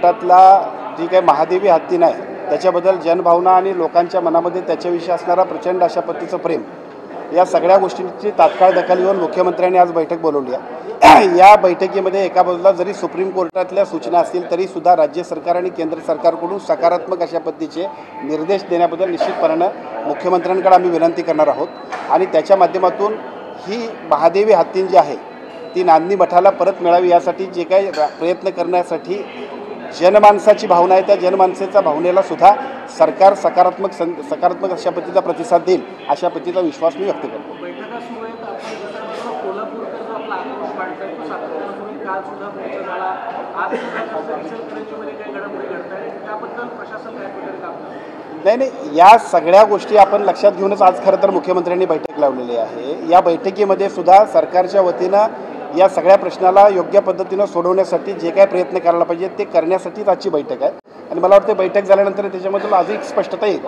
त्यातला जी काही महादेवी हत्ती नाही त्याच्याबद्दल जनभावना आणि लोकांच्या मनामध्ये त्याच्याविषयी असणारा प्रचंड अशा पद्धतीचं प्रेम, या सगळ्या गोष्टींची तात्काळ दखल घेऊन मुख्यमंत्र्यांनी आज बैठक बोलवली आहे। या बैठकीमध्ये एका बाजूला जरी सुप्रीम कोर्टातल्या सूचना असतील तरी सुद्धा राज्य सरकार आणि केंद्र सरकारकडून सकारात्मक अशा पद्धतीचे निर्देश देण्याबद्दल निश्चितपणे मुख्यमंत्र्यांकडे आम्ही विनंती करणार आहोत आणि त्याच्या माध्यमातून ही महादेवी हत्ती जी आहे ती नांदणी मठाला परत मिळावी यासाठी जे काही प्रयत्न करण्यासाठी जनमानसाची भावना आहे त्या जनमानसेच्या भावनेला सुद्धा सरकार सकारात्मक अशा पद्धतीचा प्रतिसाद देईल अशा पद्धतीचा विश्वास मी व्यक्त करतो। नाही, या सगळ्या गोष्टी आपण लक्षात घेऊनच आज खरं तर मुख्यमंत्र्यांनी बैठक लावलेली आहे। या बैठकीमध्ये सुद्धा सरकारच्या वतीनं या सगळ्या प्रश्नाला योग्य पद्धतीनं सोडवण्यासाठी जे काही प्रयत्न करायला पाहिजे ते करण्यासाठीच आजची बैठक आहे आणि मला वाटतं बैठक झाल्यानंतर त्याच्यामधून अधिक स्पष्टता येईल।